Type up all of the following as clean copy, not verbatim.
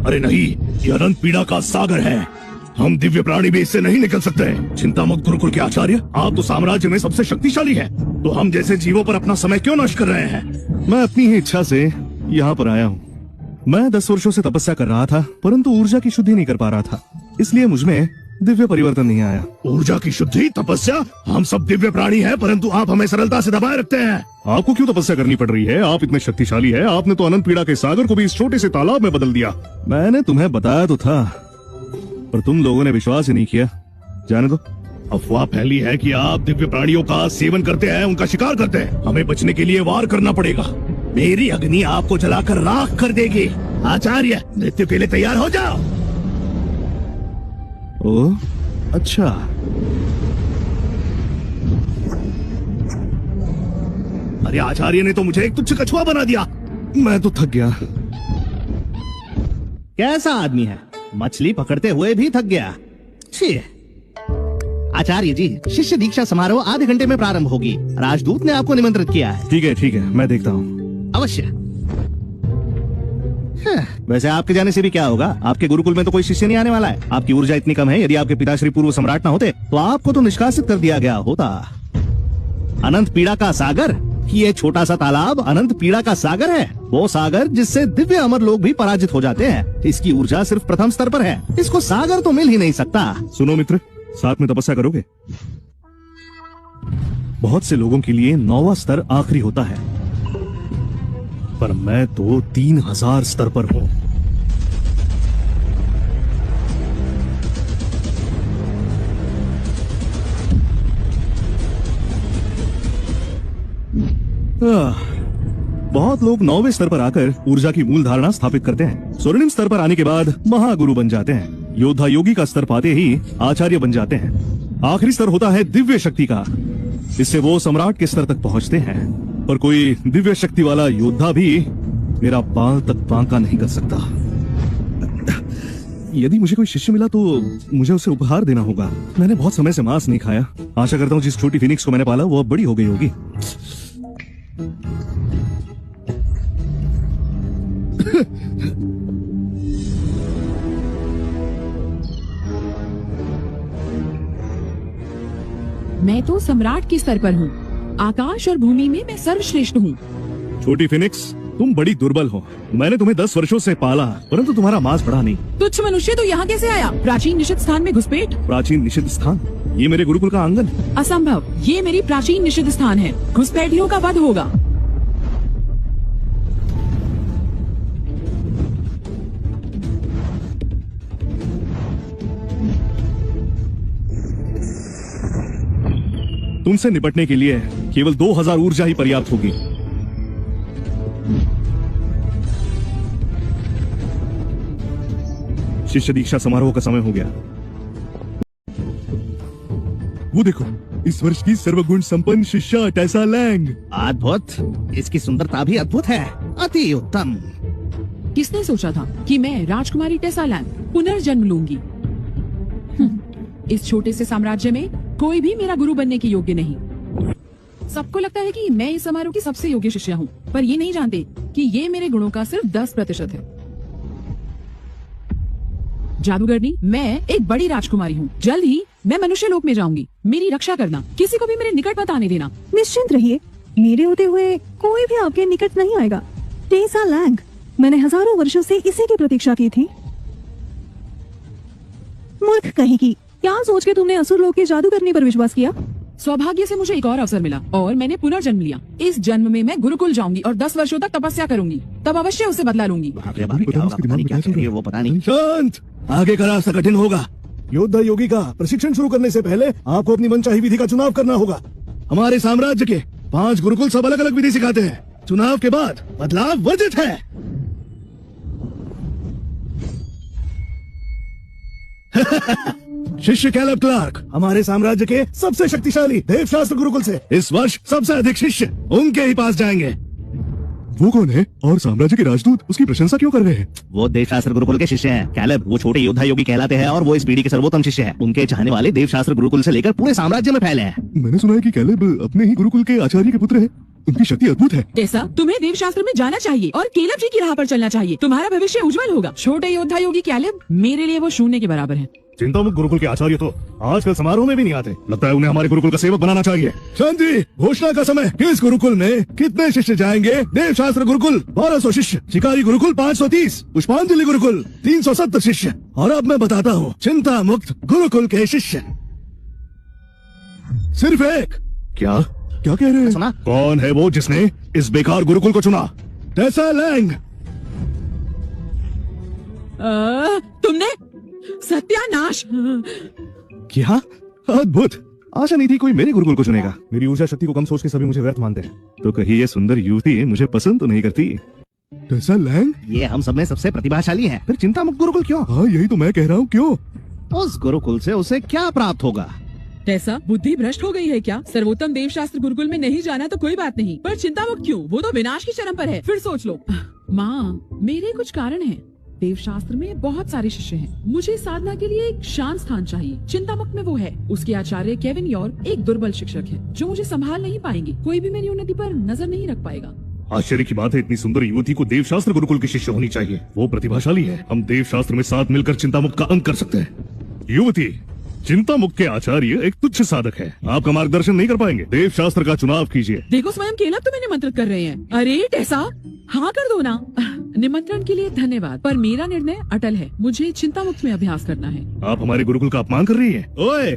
अरे नहीं, ये अनंत पीड़ा का सागर है। हम दिव्य प्राणी भी इससे नहीं निकल सकते। चिंता मत गुरुकुल के आचार्य, आप तो साम्राज्य में सबसे शक्तिशाली हैं। तो हम जैसे जीवों पर अपना समय क्यों नष्ट कर रहे हैं? मैं अपनी ही इच्छा से यहाँ पर आया हूँ। मैं 10 वर्षों से तपस्या कर रहा था, परंतु ऊर्जा की शुद्धि नहीं कर पा रहा था, इसलिए मुझमें दिव्य परिवर्तन नहीं आया। ऊर्जा की शुद्धि, तपस्या? हम सब दिव्य प्राणी हैं, परंतु आप हमें सरलता से दबाए रखते हैं। आपको क्यों तपस्या करनी पड़ रही है? आप इतने शक्तिशाली हैं। आपने तो अनंत पीड़ा के सागर को भी इस छोटे से तालाब में बदल दिया। मैंने तुम्हें बताया तो था, पर तुम लोगों ने विश्वास ही नहीं किया। जाने दो। अफवाह फैली है कि आप दिव्य प्राणियों का सेवन करते हैं, उनका शिकार करते हैं। हमें बचने के लिए वार करना पड़ेगा। मेरी अग्नि आपको जलाकर राख कर देगी। आचार्य, मृत्यु के लिए तैयार हो जाओ। ओ, अच्छा। अरे आचार्य ने तो मुझे एक तुच्छ कछुआ बना दिया। मैं तो थक गया। कैसा आदमी है, मछली पकड़ते हुए भी थक गया। छी। आचार्य जी, शिष्य दीक्षा समारोह आधे घंटे में प्रारंभ होगी। राजदूत ने आपको निमंत्रित किया है। ठीक है, मैं देखता हूँ। अवश्य। वैसे आपके जाने से भी क्या होगा? आपके गुरुकुल में तो कोई शिष्य नहीं आने वाला है। आपकी ऊर्जा इतनी कम है, यदि आपके पिताश्री पूर्व सम्राट न होते तो आपको तो निष्कासित कर दिया गया होता। अनंत पीड़ा का सागर, ये छोटा सा तालाब अनंत पीड़ा का सागर है। वो सागर जिससे दिव्य अमर लोग भी पराजित हो जाते हैं। इसकी ऊर्जा सिर्फ प्रथम स्तर पर है, इसको सागर तो मिल ही नहीं सकता। सुनो मित्र, साथ में तपस्या करोगे? बहुत से लोगों के लिए 9वां स्तर आखिरी होता है, पर मैं तो 3000 स्तर पर हूं। बहुत लोग 9वें स्तर पर आकर ऊर्जा की मूल धारणा स्थापित करते हैं। स्वर्णिम स्तर पर आने के बाद महागुरु बन जाते हैं। योद्धा योगी का स्तर पाते ही आचार्य बन जाते हैं। आखिरी स्तर होता है दिव्य शक्ति का। इससे वो सम्राट के स्तर तक पहुंचते हैं। पर कोई दिव्य शक्ति वाला योद्धा भी मेरा बाल तक बांका नहीं कर सकता। यदि मुझे कोई शिष्य मिला तो मुझे उसे उपहार देना होगा। मैंने बहुत समय से मांस नहीं खाया। आशा करता हूँ जिस छोटी फिनिक्स को मैंने पाला वो अब बड़ी हो गई होगी। मैं तो सम्राट के स्तर पर हूँ। आकाश और भूमि में मैं सर्वश्रेष्ठ हूँ। छोटी फिनिक्स, तुम बड़ी दुर्बल हो। मैंने तुम्हें 10 वर्षों से पाला, परंतु तुम्हारा मांस बढ़ा नहीं। तुच्छ मनुष्य तो यहाँ कैसे आया? प्राचीन निषिद्ध स्थान में घुसपैठ। प्राचीन निषिद्ध स्थान? ये मेरे गुरुकुल का आंगन। असंभव, ये मेरी प्राचीन निषिद्ध स्थान है। घुसपैठियों का वध होगा। तुमसे निपटने के लिए केवल 2000 ऊर्जा ही पर्याप्त होगी। शिष्य दीक्षा समारोह का समय हो गया। वो देखो, इस वर्ष की सर्वगुण संपन्न शिष्या टेसा लैंग। अद्भुत, इसकी सुंदरता भी अद्भुत है। अति उत्तम। किसने सोचा था कि मैं राजकुमारी टेसा लैंग पुनर्जन्म लूंगी? इस छोटे से साम्राज्य में कोई भी मेरा गुरु बनने के योग्य नहीं। सबको लगता है कि मैं इस समारोह की सबसे योग्य शिष्या हूँ, पर ये नहीं जानते कि ये मेरे गुणों का सिर्फ 10% है। जादूगरनी, मैं एक बड़ी राजकुमारी हूँ। जल्द ही मैं मनुष्य लोक में जाऊंगी। मेरी रक्षा करना, किसी को भी मेरे निकट मत आने देना। निश्चिंत रहिए, मेरे होते हुए कोई भी आपके निकट नहीं आएगा। टेसा लैंग, मैंने हजारों वर्षों से इसी की प्रतीक्षा की थी। मूर्ख कहेगी, क्या सोच के तुमने असुर लोक के जादू करने पर विश्वास किया? सौभाग्य से मुझे एक और अवसर मिला और मैंने पुनर्जन्म लिया। इस जन्म में मैं गुरुकुल जाऊंगी और 10 वर्षों तक तपस्या करूंगी। तब अवश्य उसे बदला लूंगी। क्या कह रही है वो पता नहीं। शांत, आगे का रास्ता कठिन होगा। योद्धा योगी का प्रशिक्षण शुरू करने से पहले आपको अपनी मनचाही विधि का चुनाव करना होगा। हमारे साम्राज्य के 5 गुरुकुल सब अलग अलग विधि सिखाते हैं। चुनाव के बाद बदलाव वर्जित है। शिष्य कैलेब क्लार्क, हमारे साम्राज्य के सबसे शक्तिशाली देवशास्त्र गुरुकुल से इस वर्ष सबसे अधिक शिष्य उनके ही पास जाएंगे। वो कौन है और साम्राज्य के राजदूत उसकी प्रशंसा क्यों कर रहे हैं? वो देवशास्त्र गुरुकुल के शिष्य हैं। कैलेब, वो छोटे योद्धा योगी कहलाते हैं और वो इस पीढ़ी के सर्वोत्तम शिष्य हैं। उनके चाहने वाले देवशास्त्र गुरुकुल से लेकर पूरे साम्राज्य में फैले हैं। मैंने सुना है कि कैलेब अपने ही गुरुकुल के आचार्य के पुत्र है। उनकी शक्ति अद्भुत है। टेसा, तुम्हें देव शास्त्र में जाना चाहिए और केलब जी की राह पर चलना चाहिए। तुम्हारा भविष्य उज्जवल होगा। छोटे योद्धा योगी कैलेब मेरे लिए वो शून्य के बराबर है। चिंतामुक्त गुरुकुल के आचार्य तो आजकल समारोह में भी नहीं आते। लगता है उन्हें हमारे गुरुकुल का सेवक बनाना चाहिए। शांति, घोषणा का समय। किस गुरुकुल में कितने शिष्य जाएंगे? देव शास्त्र गुरुकुल 1200 शिष्य, शिकारी गुरुकुल 530, पुष्पांजलि गुरुकुल 370 शिष्य। और अब मैं बताता हूँ चिंता मुक्त गुरुकुल के शिष्य सिर्फ एक। क्या क्या कह रहे हैं? सुना? कौन है वो जिसने इस बेकार गुरुकुल को चुना? टेसा लैंग। तुमने सत्यानाश। क्या अद्भुत! आशा नहीं थी कोई मेरे गुरुकुल को चुनेगा। मेरी ऊर्जा शक्ति को कम सोच के सभी मुझे व्यर्थ मानते हैं। तो कहीं ये सुंदर युवती मुझे पसंद तो नहीं करती? टेसा लैंग, ये हम सब में सबसे प्रतिभाशाली है, फिर चिंता मुक्त गुरुकुल क्यों? हाँ यही तो मैं कह रहा हूँ, क्यों? उस गुरुकुल से उसे क्या प्राप्त होगा? टेसा, बुद्धि भ्रष्ट हो गई है क्या? सर्वोत्तम देव शास्त्र गुरुकुल में नहीं जाना तो कोई बात नहीं, पर चिंता मुक्त क्यों? वो तो विनाश की चरम पर है। फिर सोच लो। माँ, मेरे कुछ कारण हैं। देव शास्त्र में बहुत सारे शिष्य हैं। मुझे साधना के लिए एक शांत स्थान चाहिए। चिंतामुक्त में वो है। उसके आचार्य केविन यॉर्क एक दुर्बल शिक्षक है जो मुझे संभाल नहीं पाएंगे। कोई भी मेरी उन्नति पर नजर नहीं रख पाएगा। आश्चर्य की बात है, इतनी सुंदर युवती को देव शास्त्र गुरुकुल की शिष्य होनी चाहिए। वो प्रतिभाशाली है। हम देव शास्त्र में साथ मिलकर चिंता मुक्त का अंत कर सकते हैं। युवती, चिंता मुक्त के आचार्य एक तुच्छ साधक है। आपका मार्गदर्शन नहीं कर पाएंगे। देव शास्त्र का चुनाव कीजिए। देखो, स्वयं केलब तुम्हें निमंत्रित कर रहे हैं। अरे टेसा, हाँ कर दो ना। निमंत्रण के लिए धन्यवाद, पर मेरा निर्णय अटल है। मुझे चिंता मुक्त में अभ्यास करना है। आप हमारे गुरुकुल का अपमान कर रही हैं। ओए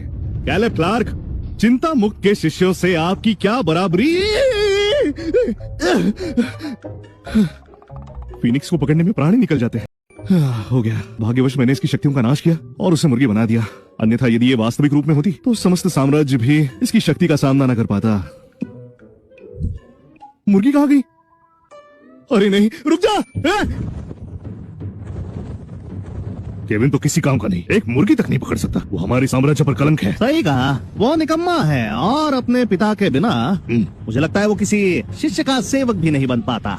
कैलेब क्लार्क, चिंता मुक्त के शिष्यों से आपकी क्या बराबरी? फीनिक्स को पकड़ने में प्राण ही निकल जाते हैं। हो गया, भाग्यवश मैंने इसकी शक्तियों का नाश किया और उसे मुर्गी बना दिया। अन्यथा यदि ये वास्तविक रूप में होती तो समस्त साम्राज्य भी इसकी शक्ति का सामना न कर पाता। मुर्गी कहाँ गई? अरे नहीं, रुक जा! केविन तो किसी काम का नहीं, एक मुर्गी तक नहीं पकड़ सकता। वो हमारे साम्राज्य पर कलंक है। सही कहा, वो निकम्मा है और अपने पिता के बिना मुझे लगता है वो किसी शिष्य का सेवक भी नहीं बन पाता।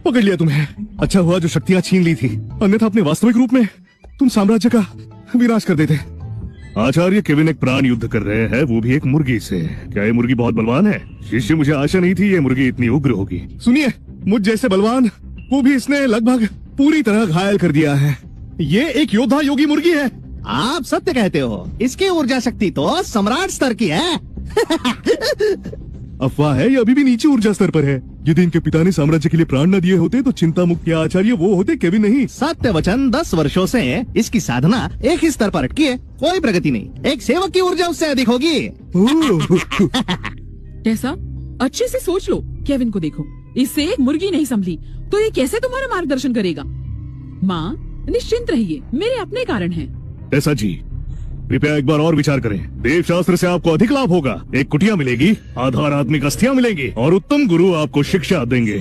पकड़ लिया तुम्हें। अच्छा हुआ जो शक्तियां छीन ली थी, अन्यथा अपने वास्तविक रूप में तुम साम्राज्य का विनाश कर देते। आचार्य केविन एक प्राण युद्ध कर रहे हैं, वो भी एक मुर्गी से। क्या ये मुर्गी बहुत बलवान है? शिष्य, मुझे आशा नहीं थी ये मुर्गी इतनी उग्र होगी। सुनिए, मुझ जैसे बलवान को भी इसने लगभग पूरी तरह घायल कर दिया है। ये एक योद्धा योगी मुर्गी है। आप सत्य कहते हो। इसकी ऊर्जा शक्ति तो सम्राट स्तर की है। अफवाह है, ये अभी भी नीचे ऊर्जा स्तर पर है। यदि इनके पिता ने साम्राज्य के लिए प्राण न दिए होते तो चिंता मुक्त के आचार्य वो होते, केविन नहीं। सत्य वचन, 10 वर्षों से इसकी साधना एक ही स्तर पर अटकी है, कोई प्रगति नहीं। एक सेवक की ऊर्जा उससे अधिक होगी। टेसा, अच्छे से सोच लो। केविन को देखो, इससे एक मुर्गी नहीं संभली तो ये कैसे तुम्हारा मार्गदर्शन करेगा? माँ, निश्चिंत रहिए, मेरे अपने कारण हैं। टेसा जी, कृपया एक बार और विचार करें। देव शास्त्र से आपको अधिक लाभ होगा। एक कुटिया मिलेगी, आध्यात्मिक अस्थियां मिलेंगी और उत्तम गुरु आपको शिक्षा देंगे।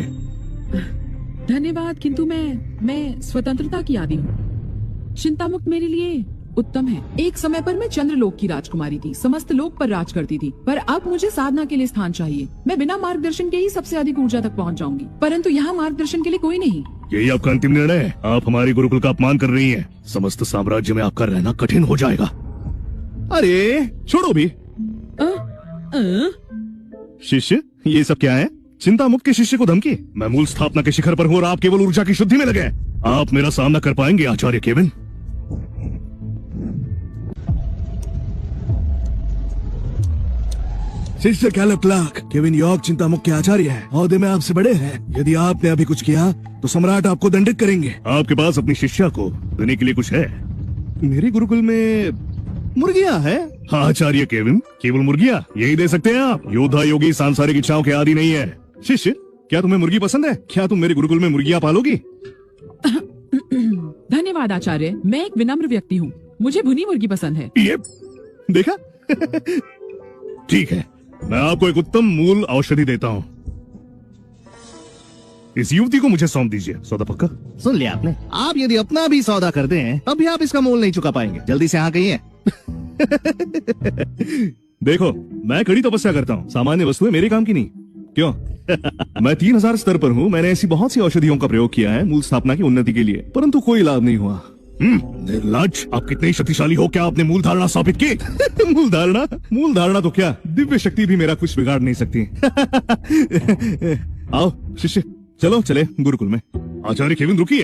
धन्यवाद, किंतु मैं स्वतंत्रता की आदी हूँ। चिंता मुक्त मेरे लिए उत्तम है। एक समय पर मैं चंद्रलोक की राजकुमारी थी, समस्त लोक पर राज करती थी, पर अब मुझे साधना के लिए स्थान चाहिए। मैं बिना मार्गदर्शन के ही सबसे अधिक ऊर्जा तक पहुंच जाऊंगी, परंतु यहाँ मार्गदर्शन के लिए कोई नहीं। यही आपका अंतिम निर्णय है? आप हमारे गुरुकुल का अपमान कर रही हैं। समस्त साम्राज्य में आपका रहना कठिन हो जाएगा। अरे छोड़ो भी। शिष्य, ये सब क्या है? चिंता मुक्त के शिष्य को धमकी? मैं मूल स्थापना के शिखर पर हूँ और आप केवल ऊर्जा की शुद्धि में लगे। आप मेरा सामना कर पाएंगे आचार्य केविन? शिष्य कैलेब क्लार्क, केविन यॉर्क चिंता मुक्त के आचार्य हैं। ओहदे में आपसे बड़े हैं। यदि आपने अभी कुछ किया तो सम्राट आपको दंडित करेंगे। आपके पास अपनी शिष्या को देने के लिए कुछ है? मेरे गुरुकुल में मुर्गियां है। हाँ आचार्य केविन, केवल मुर्गियां यही दे सकते हैं आप। योद्धा योगी सांसारिक इच्छाओं के आदी नहीं है। शिष्य, क्या तुम्हें मुर्गी पसंद है? क्या तुम मेरे गुरुकुल में मुर्गियां पालोगी? धन्यवाद आचार्य, मैं एक विनम्र व्यक्ति हूँ। मुझे भुनी मुर्गी पसंद है। ये देखा? ठीक है, मैं आपको एक उत्तम मूल औषधि देता हूँ। इस युवती को मुझे सौंप दीजिए। सौदा पक्का? सुन लिया आपने। आप यदि अपना भी सौदा कर दें तब भी आप इसका मोल नहीं चुका पाएंगे। जल्दी से हाँ कहिए। देखो, मैं कड़ी तपस्या करता हूँ, सामान्य वस्तुएं मेरे काम की नहीं। क्यों? मैं 3000 स्तर पर हूँ। मैंने ऐसी बहुत सी औषधियों का प्रयोग किया है मूल स्थापना की उन्नति के लिए, परंतु कोई लाभ नहीं हुआ। निर्लज, आप कितने शक्तिशाली हो, क्या आपने मूल धारणा स्थापित की? मूल धारणा तो क्या, दिव्य शक्ति भी मेरा कुछ बिगाड़ नहीं सकती। आओ शिष्य, चलो चले गुरुकुल में। आचार्य केविन रुकिए।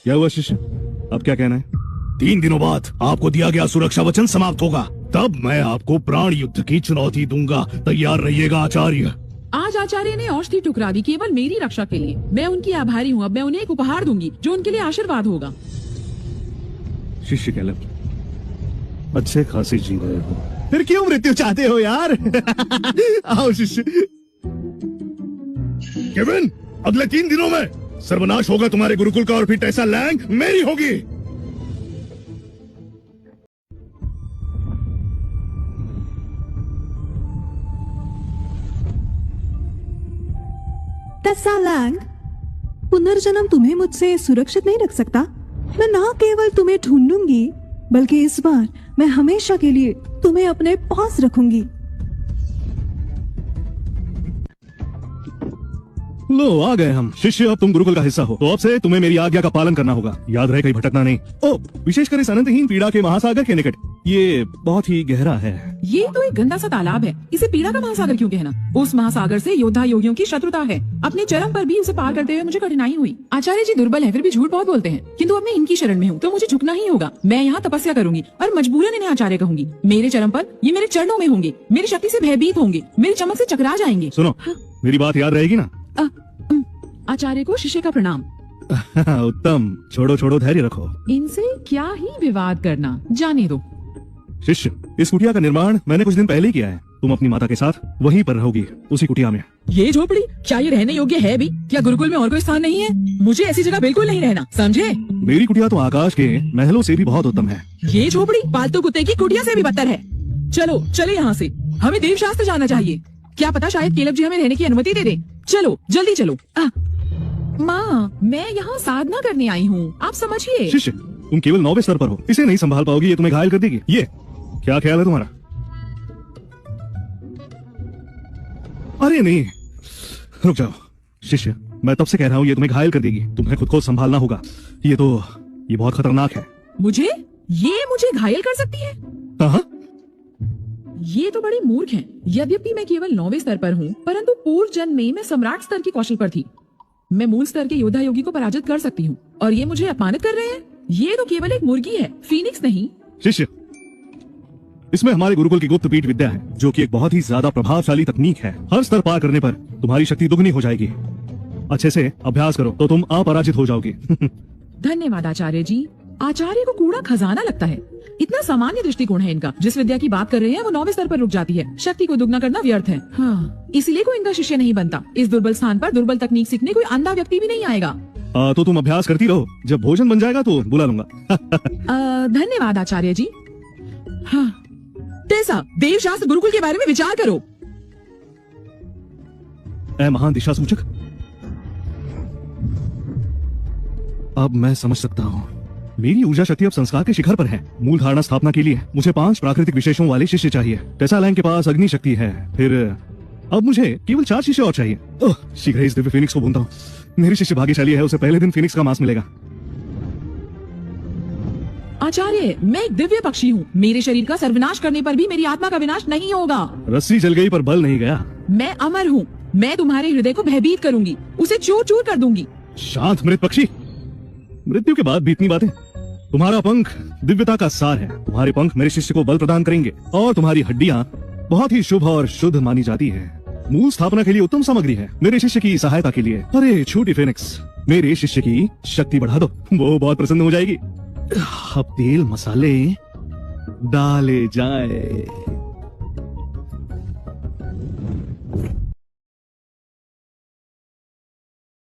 क्या हुआ शिष्य, अब क्या कहना है? 3 दिनों बाद आपको दिया गया सुरक्षा वचन समाप्त होगा, तब मैं आपको प्राण युद्ध की चुनौती दूंगा। तैयार रहिएगा आचार्य। आज आचार्य ने औषधि टुकरा दी केवल मेरी रक्षा के लिए। मैं उनकी आभारी हूँ। अब मैं उन्हें एक उपहार दूंगी जो उनके लिए आशीर्वाद होगा। शिष्य कैलब, अच्छे खासे जी रहे हो, फिर क्यों मृत्यु चाहते हो यार? आओ शिष्य। केविन, अगले 3 दिनों में सर्वनाश होगा तुम्हारे गुरुकुल का, और फिर टेसा लैंग मेरी होगी। टेसा लैंग, पुनर्जन्म तुम्हें मुझसे सुरक्षित नहीं रख सकता। मैं ना केवल तुम्हें ढूंढूंगी, बल्कि इस बार मैं हमेशा के लिए तुम्हें अपने पास रखूंगी। लो आ गए हम। शिष्य, अब तुम गुरुकुल का हिस्सा हो, तो अब से तुम्हें मेरी आज्ञा का पालन करना होगा। याद रहे कहीं भटकना नहीं। ओ, विशेषकर इस अनंतहीन पीड़ा के महासागर के निकट। ये बहुत ही गहरा है। ये तो एक गंदा सा तालाब है, इसे पीड़ा का महासागर क्यों कहना? उस महासागर से योद्धा योगियों की शत्रुता है। अपने चरम पर भी उसे पार करते हुए मुझे कठिनाई हुई। आचार्य जी दुर्बल हैं, फिर भी झूठ बहुत बोलते हैं, किंतु अब मैं इनकी शरण में हूँ तो मुझे झुकना ही होगा। मैं यहाँ तपस्या करूंगी और मजबूरन इन्हें आचार्य कहूंगी। मेरे चरम पर ये मेरे चरणों में होंगे, मेरी शक्ति से भयभीत होंगे, मेरी चमक से चकरा जाएंगे। सुनो, मेरी बात याद रहेगी ना? आचार्य को शिष्य का प्रणाम। उत्तम, छोड़ो छोड़ो, धैर्य रखो। इनसे क्या ही विवाद करना, जाने दो। शिष्य, इस कुटिया का निर्माण मैंने कुछ दिन पहले ही किया है। तुम अपनी माता के साथ वहीं पर रहोगी, उसी कुटिया में। ये झोपड़ी क्या ये रहने योग्य है भी? क्या गुरुकुल में और कोई स्थान नहीं है? मुझे ऐसी जगह बिल्कुल नहीं रहना, समझे? मेरी कुटिया तो आकाश के महलों से भी बहुत उत्तम है। ये झोपड़ी पालतू कुत्ते की कुटिया से भी बदतर है। चलो चले यहाँ से, हमें देवशास्त्र जाना चाहिए। क्या पता शायद केलब जी हमें रहने की अनुमति दे दे। चलो जल्दी चलो। माँ, मैं यहाँ साधना करने आई हूँ, आप समझिए। शिष्य, तुम केवल 9वें स्तर पर हो, इसे नहीं संभाल पाओगी, ये तुम्हें घायल कर देगी। ये क्या ख्याल है तुम्हारा? अरे नहीं, रुक जाओ शिष्य, मैं तब से कह रहा हूँ ये तुम्हें घायल कर देगी। तुम्हें खुद को संभालना होगा। ये बहुत खतरनाक है। मुझे घायल कर सकती है? हाँ, ये तो बड़ी मूर्ख है। यद्यपि मैं केवल 9वें स्तर पर हूँ, परंतु पूर्व जन्म में मैं सम्राट स्तर की कौशल पर थी। मैं मूल स्तर के योद्धा योगी को पराजित कर सकती हूँ, और ये मुझे अपमानित कर रहे हैं। ये तो केवल एक मुर्गी है, फीनिक्स नहीं। शिष्य, इसमें हमारे गुरुकुल की गुप्त पीठ विद्या है, जो कि एक बहुत ही ज्यादा प्रभावशाली तकनीक है। हर स्तर पार करने पर तुम्हारी शक्ति दुगनी हो जाएगी। अच्छे से अभ्यास करो तो तुम अपराजित हो जाओगी। धन्यवाद आचार्य जी। आचार्य को कूड़ा खजाना लगता है। इतना सामान्य दृष्टिकोण है इनका। जिस विद्या की बात कर रहे हैं वो 9वें स्तर पर रुक जाती है। शक्ति को दुगना करना व्यर्थ है। हाँ, इसलिए कोई इनका शिष्य नहीं बनता। इस दुर्बल स्थान पर दुर्बल तकनीक सीखने कोई अंधा व्यक्ति भी नहीं आएगा। तो तुम अभ्यास करती रहो, जब भोजन बन जाएगा तो बुला लूंगा। धन्यवाद आचार्य जी। हाँ, टेसा, देवशास्त्र गुरुकुल के बारे में विचार करो। ऐ महान दिशा सूचक, अब मैं समझ सकता हूँ। मेरी ऊर्जा शक्ति अब संस्कार के शिखर पर है। मूल धारणा स्थापना के लिए मुझे 5 प्राकृतिक विशेषों वाले शिष्य चाहिए। टेसा लैंग के पास अग्नि शक्ति है, फिर अब मुझे केवल 4 शिष्य और चाहिए। शीघ्र इस दिव्य फिनिक्स को भूनता हूँ। मेरी शिष्य भाग्यशाली है, उसे पहले दिन फिनिक्स का मांस मिलेगा। आचार्य, मैं एक दिव्य पक्षी हूँ। मेरे शरीर का सर्वनाश करने पर भी मेरी आत्मा का विनाश नहीं होगा। रस्सी जल गई पर बल नहीं गया। मैं अमर हूँ। मैं तुम्हारे हृदय को भयभीत करूंगी, उसे चूर चूर कर दूंगी। शांत मृत पक्षी, मृत्यु के बाद भी इतनी बातें। तुम्हारा पंख दिव्यता का सार है। तुम्हारे पंख मेरे शिष्य को बल प्रदान करेंगे, और तुम्हारी हड्डियां बहुत ही शुभ और शुद्ध मानी जाती है। मूल स्थापना के लिए उत्तम सामग्री है। मेरे शिष्य की सहायता के लिए। अरे छोटी फेनिक्स, मेरे शिष्य की शक्ति बढ़ा दो, वो बहुत प्रसन्न हो जाएगी। अब तेल मसाले डाले जाए।